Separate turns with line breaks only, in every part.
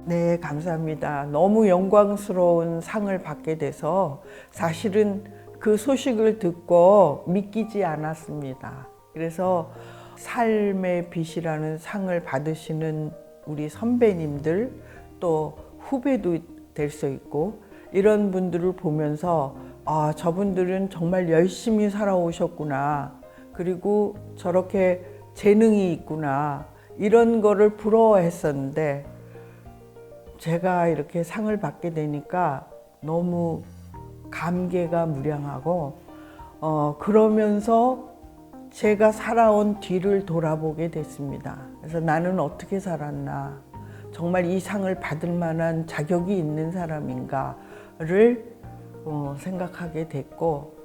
네, 감사합니다. 너무 영광스러운 상을 받게 돼서 사실은 그 소식을 듣고 믿기지 않았습니다. 그래서 삶의 빛이라는 상을 받으시는 우리 선배님들 또 후배도 될 수 있고 이런 분들을 보면서 아, 저분들은 정말 열심히 살아오셨구나. 그리고 저렇게 재능이 있구나. 이런 거를 부러워했었는데 제가 이렇게 상을 받게 되니까 너무 감개가 무량하고 그러면서 제가 살아온 뒤를 돌아보게 됐습니다. 그래서 나는 어떻게 살았나, 정말 이 상을 받을 만한 자격이 있는 사람인가를 생각하게 됐고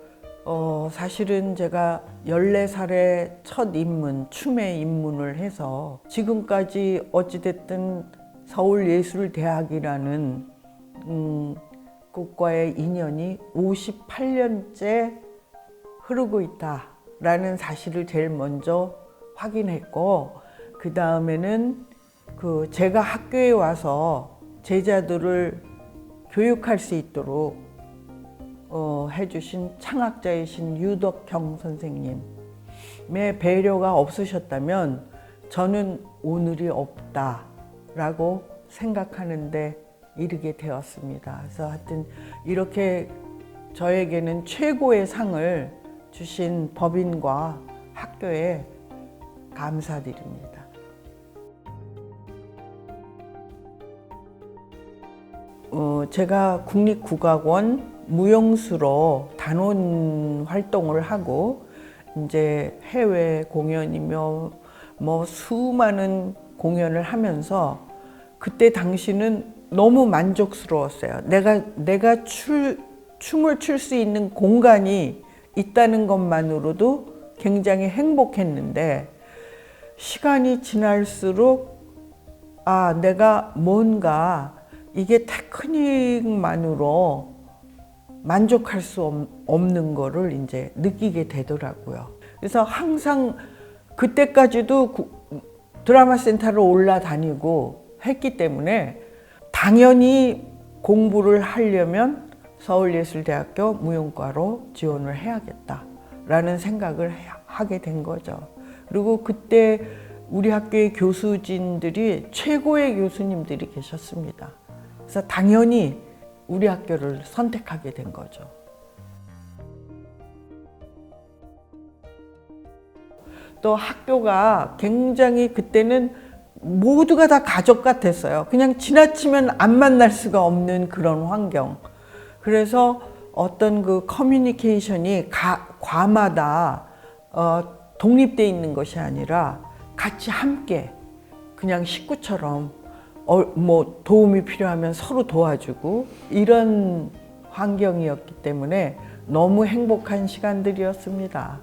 사실은 제가 14살에 첫 입문, 춤에 입문을 해서 지금까지 어찌됐든 서울예술대학이라는 곳과의 인연이 58년째 흐르고 있다라는 사실을 제일 먼저 확인했고, 그 다음에는 제가 학교에 와서 제자들을 교육할 수 있도록 해주신 창학자이신 유덕형 선생님의 배려가 없으셨다면 저는 오늘이 없다 라고 생각하는데 이르게 되었습니다. 그래서 하여튼 이렇게 저에게는 최고의 상을 주신 법인과 학교에 감사드립니다. 제가 국립국악원 무용수로 단원 활동을 하고 이제 해외 공연이며 뭐 수많은 공연을 하면서 그때 당시는 너무 만족스러웠어요. 내가 춤을 출 수 있는 공간이 있다는 것만으로도 굉장히 행복했는데 시간이 지날수록 아, 내가 뭔가 이게 테크닉만으로 만족할 수 없는 거를 이제 느끼게 되더라고요. 그래서 항상 그때까지도 드라마 센터를 올라다니고 했기 때문에 당연히 공부를 하려면 서울예술대학교 무용과로 지원을 해야겠다라는 생각을 하게 된 거죠. 그리고 그때 우리 학교의 교수진들이 최고의 교수님들이 계셨습니다. 그래서 당연히 우리 학교를 선택하게 된 거죠. 또 학교가 굉장히 그때는 모두가 다 가족 같았어요. 그냥 지나치면 안 만날 수가 없는 그런 환경. 그래서 어떤 그 커뮤니케이션이 과마다 독립돼 있는 것이 아니라 같이 함께 그냥 식구처럼 뭐 도움이 필요하면 서로 도와주고 이런 환경이었기 때문에 너무 행복한 시간들이었습니다.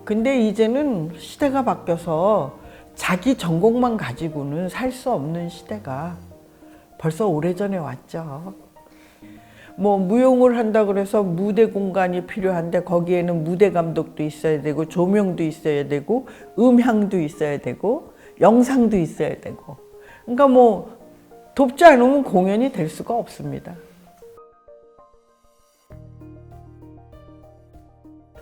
근데 이제는 시대가 바뀌어서 자기 전공만 가지고는 살 수 없는 시대가 벌써 오래전에 왔죠. 뭐 무용을 한다 그래서 무대 공간이 필요한데 거기에는 무대 감독도 있어야 되고 조명도 있어야 되고 음향도 있어야 되고 영상도 있어야 되고, 그러니까 뭐 돕지 않으면 공연이 될 수가 없습니다.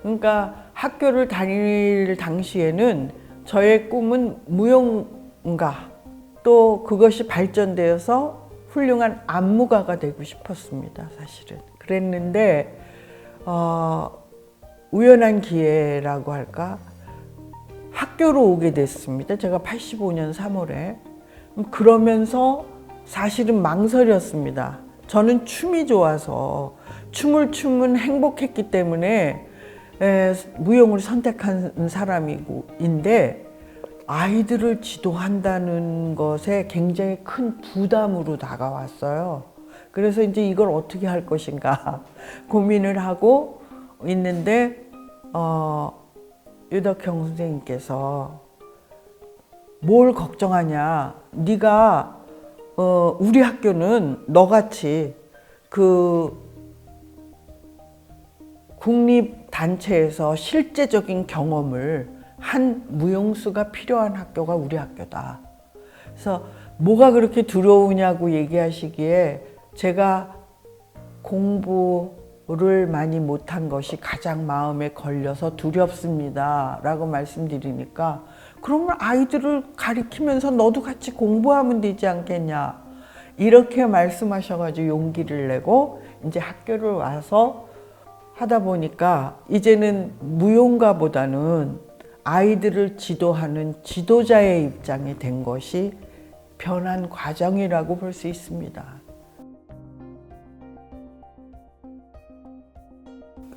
그러니까 학교를 다닐 당시에는 저의 꿈은 무용가, 또 그것이 발전되어서 훌륭한 안무가가 되고 싶었습니다. 사실은 그랬는데 우연한 기회라고 할까, 학교로 오게 됐습니다. 제가 85년 3월에. 그러면서 사실은 망설였습니다. 저는 춤이 좋아서 춤을 추면 행복했기 때문에 무용을 선택한 사람인데 아이들을 지도한다는 것에 굉장히 큰 부담으로 다가왔어요. 그래서 이제 이걸 어떻게 할 것인가 고민을 하고 있는데 유덕형 선생님께서 뭘 걱정하냐, 네가 우리 학교는 너같이 그 국립단체에서 실제적인 경험을 한 무용수가 필요한 학교가 우리 학교다. 그래서 뭐가 그렇게 두려우냐고 얘기하시기에 제가 공부를 많이 못한 것이 가장 마음에 걸려서 두렵습니다 라고 말씀드리니까, 그러면 아이들을 가리키면서 너도 같이 공부하면 되지 않겠냐 이렇게 말씀하셔가지고 용기를 내고 이제 학교를 와서 하다 보니까 이제는 무용가보다는 아이들을 지도하는 지도자의 입장이 된 것이 변한 과정이라고 볼 수 있습니다.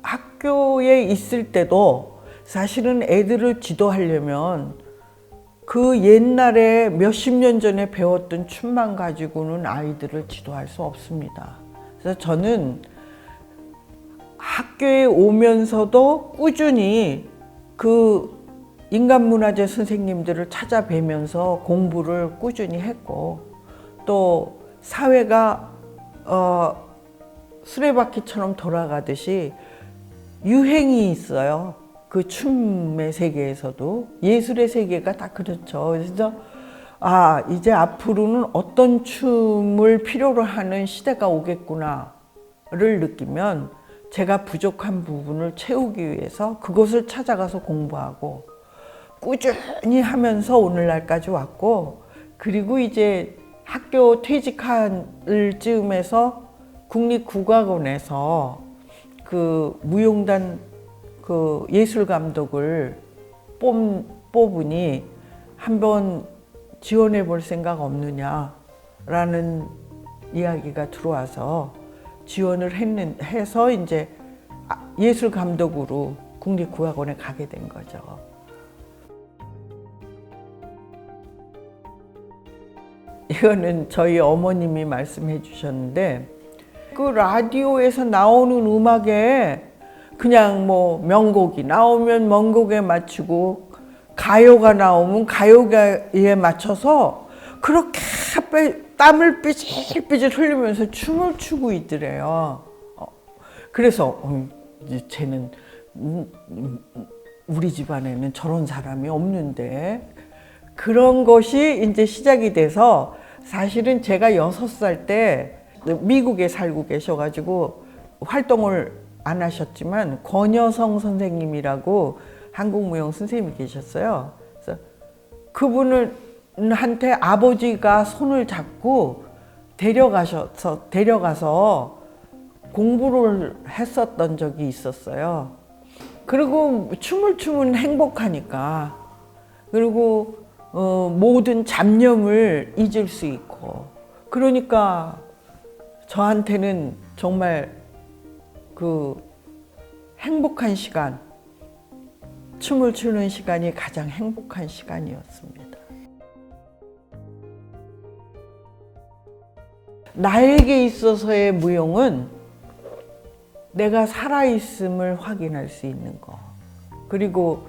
학교에 있을 때도 사실은 애들을 지도하려면 그 옛날에 몇십 년 전에 배웠던 춤만 가지고는 아이들을 지도할 수 없습니다. 그래서 저는 학교에 오면서도 꾸준히 그 인간문화재 선생님들을 찾아뵈면서 공부를 꾸준히 했고, 또 사회가 수레바퀴처럼 돌아가듯이 유행이 있어요. 그 춤의 세계에서도 예술의 세계가 다 그렇죠. 그래서 이제 앞으로는 어떤 춤을 필요로 하는 시대가 오겠구나를 느끼면 제가 부족한 부분을 채우기 위해서 그것을 찾아가서 공부하고 꾸준히 하면서 오늘날까지 왔고, 그리고 이제 학교 퇴직할 즈음에서 국립국악원에서 그 무용단 그 예술 감독을 뽑으니 한번 지원해 볼 생각 없느냐라는 이야기가 들어와서 지원을 해서 이제 예술 감독으로 국립국악원에 가게 된 거죠. 이거는 저희 어머님이 말씀해 주셨는데, 그 라디오에서 나오는 음악에 그냥 뭐 명곡이 나오면 명곡에 맞추고, 가요가 나오면 가요에 맞춰서 그렇게 땀을 삐질삐질 흘리면서 춤을 추고 있더래요. 그래서 쟤는 우리 집안에는 저런 사람이 없는데, 그런 것이 이제 시작이 돼서, 사실은 제가 6살 때 미국에 살고 계셔가지고 활동을 안 하셨지만 권여성 선생님이라고 한국 무용 선생님이 계셨어요. 그래서 그분한테 아버지가 손을 잡고 데려가서 공부를 했었던 적이 있었어요. 그리고 춤을 추면 행복하니까, 그리고 모든 잡념을 잊을 수 있고, 그러니까 저한테는 정말 그 행복한 시간, 춤을 추는 시간이 가장 행복한 시간이었습니다. 나에게 있어서의 무용은 내가 살아있음을 확인할 수 있는 거, 그리고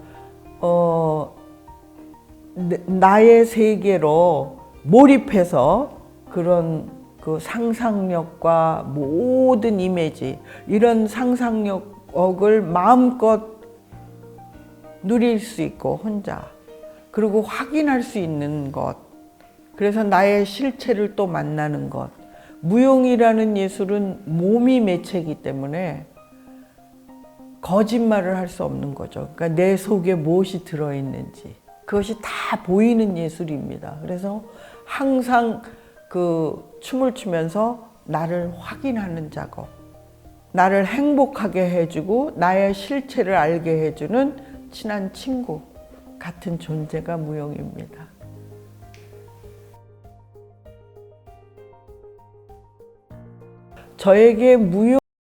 나의 세계로 몰입해서 그런 그 상상력과 모든 이미지, 이런 상상력을 마음껏 누릴 수 있고 혼자, 그리고 확인할 수 있는 것, 그래서 나의 실체를 또 만나는 것. 무용이라는 예술은 몸이 매체이기 때문에 거짓말을 할 수 없는 거죠. 그러니까 내 속에 무엇이 들어있는지 그것이 다 보이는 예술입니다. 그래서 항상 그 춤을 추면서 나를 확인하는 작업, 나를 행복하게 해주고 나의 실체를 알게 해주는 친한 친구 같은 존재가 무용입니다. 저에게 무용